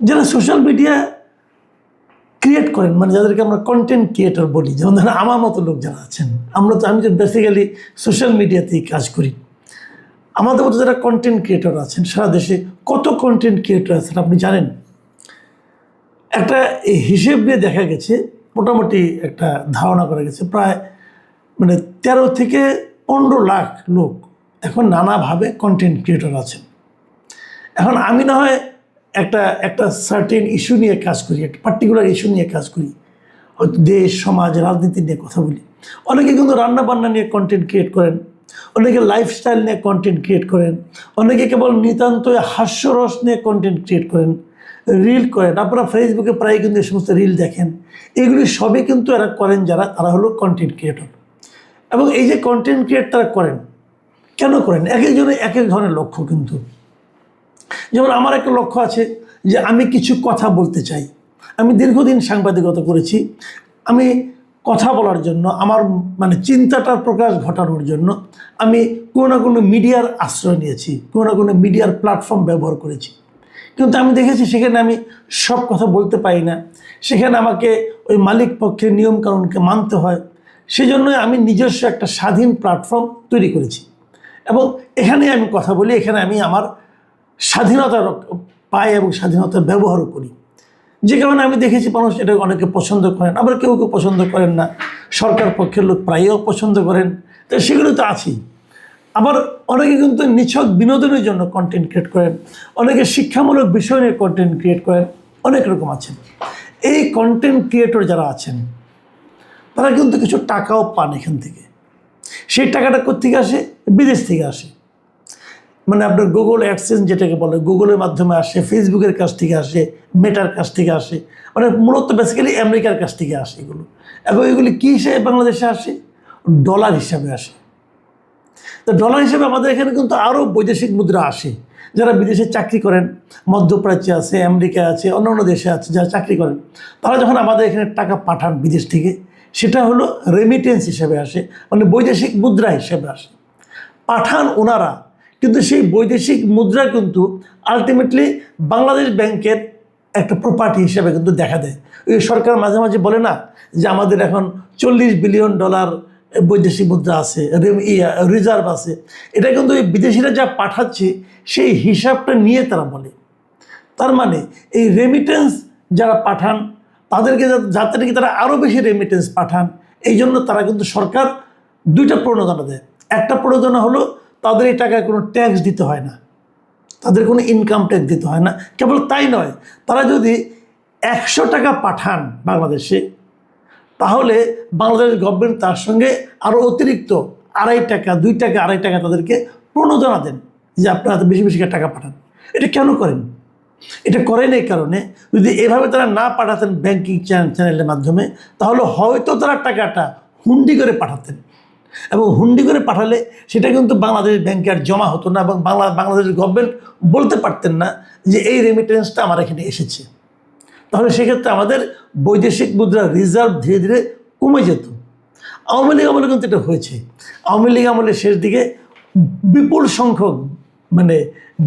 যারা social media create করেন, মানে যাদেরকে আমরা কন্টেন্ট ক্রিয়েটর বলি, যেমন ধরেন আমার মতো লোক যারা আছেন, আমি তো বেসিক্যালি সোশ্যাল মিডিয়াতেই কাজ করি। আমাদের মতো যারা কন্টেন্ট ক্রিয়েটর আছেন, সারা দেশে কত কন্টেন্ট ক্রিয়েটর আছেন আপনি জানেন? একটা হিসেব নিয়ে দেখা গেছে, মোটামুটি একটা ধারণা করা গেছে, প্রায় মানে 13 থেকে 15 লাখ লোক এখন নানাভাবে কন্টেন্ট ক্রিয়েটর আছেন। এখন আমি না হয় একটা একটা সার্টেন ইস্যু নিয়ে কাজ করি, একটা পার্টিকুলার ইস্যু নিয়ে কাজ করি, হয়তো দেশ সমাজ রাজনীতি নিয়ে কথা বলি। অনেকে কিন্তু রান্নাবান্না নিয়ে কন্টেন্ট ক্রিয়েট করেন, অনেকে লাইফস্টাইল নিয়ে কন্টেন্ট ক্রিয়েট করেন, অনেকে কেবল নিতান্তই হাস্যরস নিয়ে কন্টেন্ট ক্রিয়েট করেন, রিল করেন। আপনারা ফেসবুকে প্রায় কিন্তু এই সমস্ত রিল দেখেন। এগুলি সবই কিন্তু এরা করেন, তারা হলো কন্টেন্ট ক্রিয়েটর। এবং এই যে কন্টেন্ট ক্রিয়েট তারা করেন, কেন করেন? এক একজনের এক এক ধরনের লক্ষ্য কিন্তু। যেমন আমার একটা লক্ষ্য আছে যে আমি কিছু কথা বলতে চাই। আমি দীর্ঘদিন সাংবাদিকতা করেছি। আমি কথা বলার জন্য, আমার মানে চিন্তাটার প্রকাশ ঘটানোর জন্য আমি কোনো না কোনো মিডিয়ার আশ্রয় নিয়েছি, কোনো না কোনো মিডিয়ার প্ল্যাটফর্ম ব্যবহার করেছি। কিন্তু আমি দেখেছি সেখানে আমি সব কথা বলতে পারি না, সেখানে আমাকে ওই মালিক পক্ষের নিয়মকানুনকে মানতে হয়। সেজন্যই আমি নিজস্ব একটা স্বাধীন প্ল্যাটফর্ম তৈরি করেছি এবং এখানে আমি কথা বলি, এখানে আমি আমার স্বাধীনতা পাই এবং স্বাধীনতার ব্যবহারও করি। যে কারণে আমি দেখেছি মানুষ এটা অনেকে পছন্দ করেন, আবার কেউ কেউ পছন্দ করেন না। সরকার পক্ষের লোক প্রায়ও পছন্দ করেন, তো সেগুলো তো আছেই। আবার অনেকে কিন্তু নিছক বিনোদনের জন্য কন্টেন্ট ক্রিয়েট করেন, অনেকে শিক্ষামূলক বিষয় নিয়ে কন্টেন্ট ক্রিয়েট করেন, অনেক রকম আছেন। এই কন্টেন্ট ক্রিয়েটর যারা আছেন তারা কিন্তু কিছু টাকাও পান এখান থেকে। সেই টাকাটা কোত্থেকে আসে? বিদেশ থেকে আসে। মানে আপনার গুগল অ্যাডসেন্স যেটাকে বলে, গুগলের মাধ্যমে আসে, ফেসবুকের কাছ থেকে আসে, মেটার কাছ থেকে আসে, মানে মূলত বেসিক্যালি আমেরিকার কাছ থেকে আসে এগুলো। এবং এগুলি কী হিসেবে বাংলাদেশে আসে? ডলার হিসাবে আসে। তো ডলার হিসেবে আমাদের এখানে কিন্তু আরও বৈদেশিক মুদ্রা আসে। যারা বিদেশে চাকরি করেন, মধ্যপ্রাচ্যে আছে, আমেরিকা আছে, অন্যান্য দেশে আছে যারা চাকরি করেন, তারা যখন আমাদের এখানে টাকা পাঠান বিদেশ থেকে, সেটা হলো রেমিটেন্স হিসেবে আসে, মানে বৈদেশিক মুদ্রা হিসেবে আসে। পাঠান ওনারা, কিন্তু সেই বৈদেশিক মুদ্রা কিন্তু আলটিমেটলি বাংলাদেশ ব্যাংকের একটা প্রপার্টি হিসেবে কিন্তু দেখা দেয়। ওই সরকার মাঝে মাঝে বলে না যে আমাদের এখন $40 বিলিয়ন বৈদেশিক মুদ্রা আছে, রিজার্ভ আছে। এটা কিন্তু ওই বিদেশিরা যা পাঠাচ্ছে সেই হিসাবটা নিয়ে তারা বলে। তার মানে এই রেমিটেন্স যারা পাঠান তাদেরকে যাতে নাকি তারা আরও বেশি রেমিটেন্স পাঠান, এই জন্য তারা কিন্তু সরকার দুইটা প্রণোদনা দেয়। একটা প্রণোদনা হলো তাদের এই টাকায় কোনো ট্যাক্স দিতে হয় না, তাদের কোনো ইনকাম ট্যাক্স দিতে হয় না। কেবল তাই নয়, তারা যদি 100 টাকা পাঠান বাংলাদেশে, তাহলে বাংলাদেশ গভর্নমেন্ট তার সঙ্গে আরও অতিরিক্ত 2.5 টাকা 2 টাকা 2.5 টাকা তাদেরকে প্রণোদনা দেন যে আপনারা বেশি বেশি টাকা পাঠান। এটা কেন করেন? এটা করেন এই কারণে, যদি এভাবে তারা না পাঠাতেন ব্যাংকিং চ্যানেলের মাধ্যমে, তাহলে হয়তো তারা টাকাটা হুন্ডি করে পাঠাতেন, এবং হুন্ডি করে পাঠালে সেটা কিন্তু বাংলাদেশ ব্যাংকে আর জমা হতো না, এবং বাংলাদেশ গভর্নমেন্ট বলতে পারতেন না যে এই রেমিটেন্সটা আমার এখানে এসেছে। তাহলে সেক্ষেত্রে আমাদের বৈদেশিক মুদ্রার রিজার্ভ ধীরে ধীরে কমে যেত। আওয়ামী লীগ আমলে কিন্তু এটা হয়েছে। আওয়ামী লীগ আমলের শেষ দিকে বিপুল সংখ্যক মানে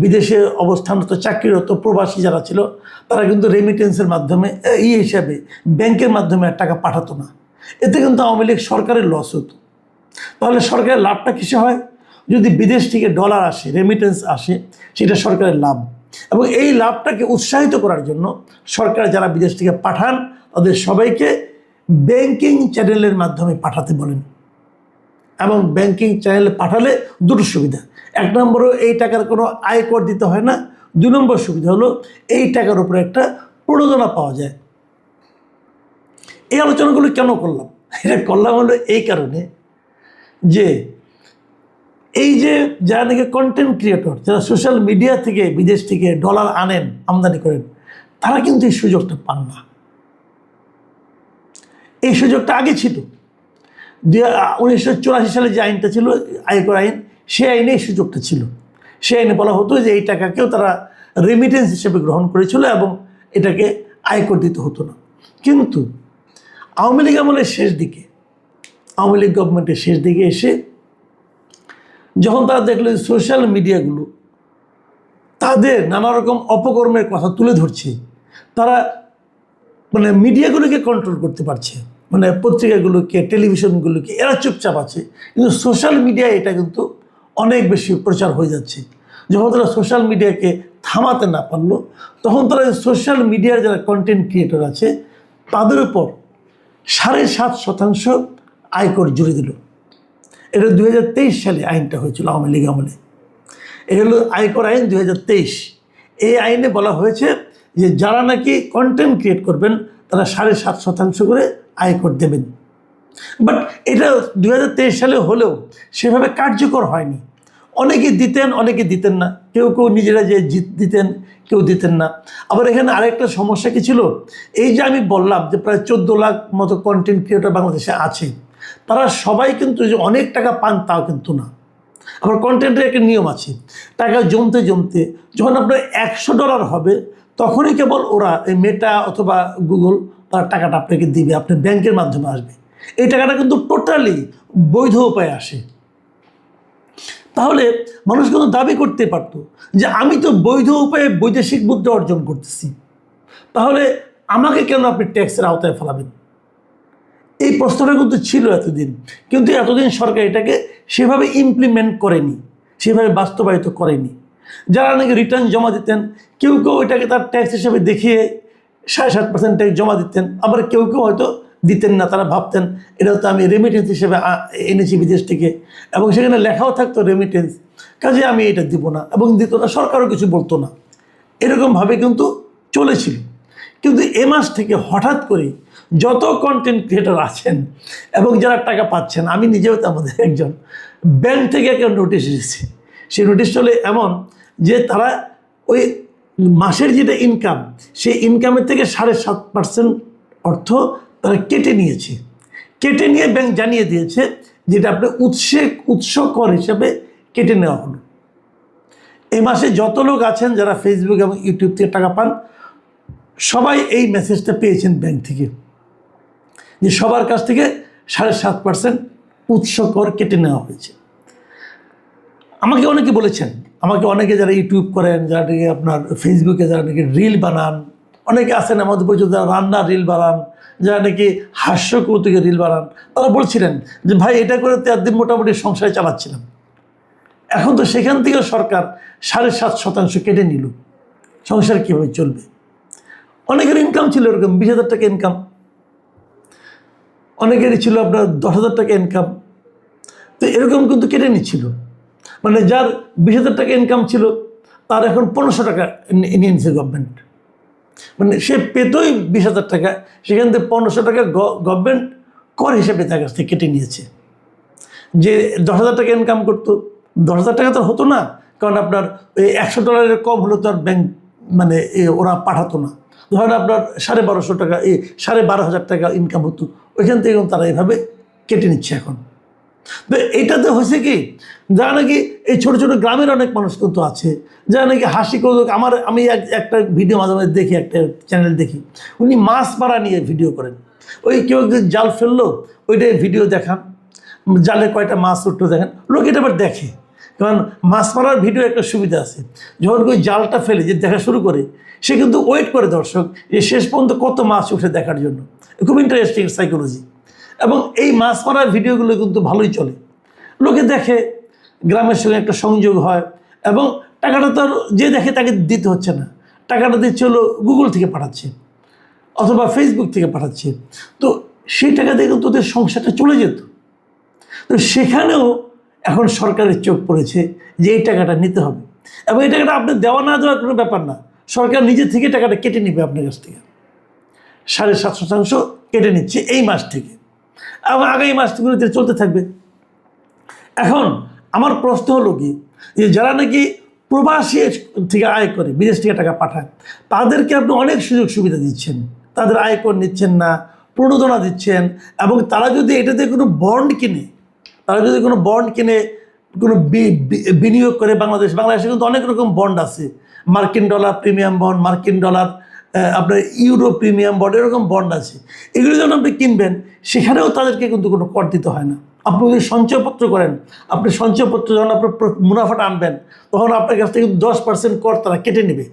বিদেশে অবস্থানরত চাকরিরত প্রবাসী যারা ছিল, তারা কিন্তু রেমিটেন্সের মাধ্যমে হিসাবে ব্যাংকের মাধ্যমে টাকা পাঠাতো না। এতে কিন্তু আওয়ামী লীগ সরকারের লস হতো। তাহলে সরকারের লাভটা কিসে হয়? যদি বিদেশ থেকে ডলার আসে, রেমিটেন্স আসে, সেটা সরকারের লাভ। এবং এই লাভটাকে উৎসাহিত করার জন্য সরকার যারা বিদেশ থেকে পাঠান তাদের সবাইকে ব্যাংকিং চ্যানেলের মাধ্যমে পাঠাতে বলেন। এবং ব্যাংকিং চ্যানেলে পাঠালে দুটো সুবিধা: 1 নম্বরও এই টাকার কোনো আয়কর দিতে হয় না, 2 নম্বর সুবিধা হলো এই টাকার উপরে একটা প্রণোদনা পাওয়া যায়। এই আলোচনাগুলো কেন করলাম? এটা করলাম হলো এই কারণে যে এই যে যারা নাকি কন্টেন্ট ক্রিয়েটর, যারা সোশ্যাল মিডিয়া থেকে বিদেশ থেকে ডলার আনেন, আমদানি করেন, তারা কিন্তু এই সুযোগটা পান না। এই সুযোগটা আগে ছিল। 1984 সালে যে আইনটা ছিল, আয়কর আইন, সেই আইনে এই সুযোগটা ছিল। সেই আইনে বলা হতো যে এই টাকাকেও তারা রেমিটেন্স হিসেবে গ্রহণ করেছিল এবং এটাকে আয়কর দিতে হতো না। কিন্তু আওয়ামী লীগ আমলের শেষ দিকে, আওয়ামী লীগ গভর্নমেন্টের শেষ দিকে এসে যখন তারা দেখলেন সোশ্যাল মিডিয়াগুলো তাদের নানা রকম অপকর্মের কথা তুলে ধরছে, তারা মানে মিডিয়াগুলোকে কন্ট্রোল করতে পারছে, মানে পত্রিকাগুলোকে, টেলিভিশনগুলোকে, এরা চুপচাপ আছে। কিন্তু সোশ্যাল মিডিয়ায় এটা কিন্তু অনেক বেশি প্রচার হয়ে যাচ্ছে। যখন তারা সোশ্যাল মিডিয়াকে থামাতে না পারলো, তখন তারা সোশ্যাল মিডিয়ার যারা কন্টেন্ট ক্রিয়েটর আছে তাদের উপর 7.5% আয়কর জুড়ে দিল। এটা 2023 সালে আইনটা হয়েছিল, আওয়ামী লীগ আমলে। এটা হলো আয়কর আইন 2023। এই আইনে বলা হয়েছে যে যারা নাকি কন্টেন্ট ক্রিয়েট করবেন তারা 7.5% করে আয়কর দেবেন। বাট এটা 2023 সালে হলেও সেভাবে কার্যকর হয়নি। অনেকে দিতেন, অনেকে দিতেন না, কেউ কেউ নিজেরা যে দিতেন, কেউ দিতেন না। আবার এখানে আরেকটা সমস্যা কি ছিল, এই যে আমি বললাম যে প্রায় 14 লাখ মতো কন্টেন্ট ক্রিয়েটর বাংলাদেশে আছে, তারা সবাই কিন্তু যে অনেক টাকা পান তাও কিন্তু না। আবার কন্টেন্টের একটা নিয়ম আছে, টাকা জমতে জমতে যখন আপনার $100 হবে তখনই কেবল ওরা এই মেটা অথবা গুগল তার টাকাটা আপনাকে দিবে, আপনার ব্যাংকের মাধ্যমে আসবে। এই টাকাটা কিন্তু টোটালি বৈধ উপায়ে আসে। তাহলে মানুষ কিন্তু দাবি করতে পারতো যে আমি তো বৈধ উপায়ে বৈদেশিক মুদ্রা অর্জন করতেছি, তাহলে আমাকে কেন আপনি ট্যাক্সের আওতায় ফেলাবেন? এই প্রশ্নটা কিন্তু ছিল এতদিন, কিন্তু এতদিন সরকার এটাকে সেভাবে ইমপ্লিমেন্ট করেনি, সেভাবে বাস্তবায়িত করেনি। যারা নাকি রিটার্ন জমা দিতেন, কেউ কেউ এটাকে তার ট্যাক্স হিসেবে দেখিয়ে 7.5% ট্যাক্স জমা দিতেন, আবার কেউ কেউ হয়তো দিতেন না। তারা ভাবতেন এটা তো আমি রেমিটেন্স হিসেবে এনেছি বিদেশ থেকে, এবং সেখানে লেখাও থাকতো রেমিটেন্স, কাজে আমি এটা দিব না, এবং দিত না, সরকারও কিছু বলতো না। এরকমভাবে কিন্তু চলেছিল। কিন্তু এ মাস থেকে হঠাৎ করে যত কন্টেন্ট ক্রিয়েটর আছেন এবং যারা টাকা পাচ্ছেন, আমি নিজেও তো আমাদের একজন, ব্যাংক থেকে একটা নোটিশ এসেছে। সেই নোটিশ চলে এমন যে তারা ওই মাসের যেটা ইনকাম, সেই ইনকামের থেকে 7.5% অর্থ তারা কেটে নিয়েছে। কেটে নিয়ে ব্যাংক জানিয়ে দিয়েছে যেটা আপনার উৎস কর হিসাবে কেটে নেওয়া হলো। এই মাসে যত লোক আছেন যারা ফেসবুক এবং ইউটিউব থেকে টাকা পান, সবাই এই মেসেজটা পেয়েছেন ব্যাংক থেকে, যে সবার কাছ থেকে 7.5% উৎস কর কেটে নেওয়া হয়েছে। আমাকে অনেকে বলেছেন, আমাকে অনেকে যারা ইউটিউব করেন, যারা নাকি আপনার ফেসবুকে যারা নাকি রিল বানান, অনেকে আছেন আমাদের পর্যন্ত যারা রান্নার রিল বানান, যারা নাকি হাস্য কৌতুকের রিল বানান, তারা বলছিলেন যে ভাই এটা করে তো একদিন মোটামুটি সংসার চালাচ্ছিলাম, এখন তো সেখান থেকেও সরকার 7.5% কেটে নিল, সংসার কীভাবে চলবে? অনেকের ইনকাম ছিল এরকম 20,000 টাকা ইনকাম, অনেকেরই ছিল আপনার 10,000 টাকা ইনকাম। তো এরকম কিন্তু কেটে নিচ্ছিল, মানে যার 20,000 টাকা ইনকাম ছিল তার এখন 1500 টাকা নিয়ে নিচ্ছে গভর্নমেন্ট। মানে সে পেতই 20,000 টাকা, সেখান থেকে 1500 টাকা গভর্নমেন্ট কর হিসেবে তার কাছ থেকে কেটে নিয়েছে। যে 10,000 টাকা ইনকাম করতো, 10,000 টাকা তো হতো না, কারণ আপনার ওই $100 কম হলো তো আর ব্যাংক মানে ওরা পাঠাতো না। ধরেন আপনার 1250 টাকা, 12,500 টাকা ইনকাম হতো, ওইখান থেকে তারা এইভাবে কেটে নিচ্ছে এখন। তো এইটাতে হয়েছে কি, যারা নাকি এই ছোটো ছোটো গ্রামের অনেক মানুষ কিন্তু আছে যারা নাকি হাসি কৌতুক, আমি একটা ভিডিও মাঝে মাঝে দেখি, একটা চ্যানেল দেখি, উনি মাছ মারা নিয়ে ভিডিও করেন। ওই কেউ জাল ফেললো, ওইটাই ভিডিও দেখান, জালে কয়টা মাছ উঠলো দেখেন, লোক এটা আবার দেখে। কারণ মাছ মারার ভিডিও একটা সুবিধা আছে, যখন ওই জালটা ফেলে যে দেখা শুরু করে, সে কিন্তু ওয়েট করে দর্শক যে শেষ পর্যন্ত কত মাছ উঠে দেখার জন্য। খুব ইন্টারেস্টিং সাইকোলজি। এবং এই মাছ মারার ভিডিওগুলো কিন্তু ভালোই চলে, লোকে দেখে, গ্রামের সঙ্গে একটা সংযোগ হয়, এবং টাকাটা তো আর যে দেখে তাকে দিতে হচ্ছে না, টাকাটা দিচ্ছে হলো গুগল থেকে পাঠাচ্ছে অথবা ফেসবুক থেকে পাঠাচ্ছে। তো সেই টাকা দিয়ে কিন্তু ওদের সংসারটা চলে যেত। তো সেখানেও এখন সরকারের চোখ পড়েছে যে এই টাকাটা নিতে হবে, এবং এই টাকাটা আপনি দেওয়া না দেওয়ার কোনো ব্যাপার না, সরকার নিজে থেকে টাকাটা কেটে নেবে আপনার কাছ থেকে। 7.5% কেটে নিচ্ছে এই মাস থেকে, এবং আগামী মাসগুলোতে চলতে থাকবে। এখন আমার প্রশ্ন হলো কি, যে যারা নাকি প্রবাসী থেকে আয় করে, বিদেশ থেকে টাকা পাঠায়, তাদেরকে আপনি অনেক সুযোগ সুবিধা দিচ্ছেন, তাদের আয়কর নিচ্ছেন না, প্রণোদনা দিচ্ছেন, এবং তারা যদি এটাতে কোনো বন্ড কিনে, কোনো বিনিয়োগ করে, বাংলাদেশে কিন্তু অনেক রকম বন্ড আছে, মার্কিন ডলার প্রিমিয়াম বন্ড, মার্কিন ডলার আপনার ইউরো প্রিমিয়াম বন্ড, এরকম বন্ড আছে। এগুলো যখন আপনি কিনবেন, সেখানেও তাদেরকে কিন্তু কোনো কর দিতে হয় না। আপনি যদি সঞ্চয়পত্র করেন, আপনি সঞ্চয়পত্র যখন আপনার মুনাফাটা আনবেন, তখন আপনার কাছ থেকে 10% কর তারা কেটে নেবে।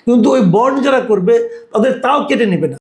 কিন্তু ওই বন্ড যারা করবে তাদের তাও কেটে নেবে না।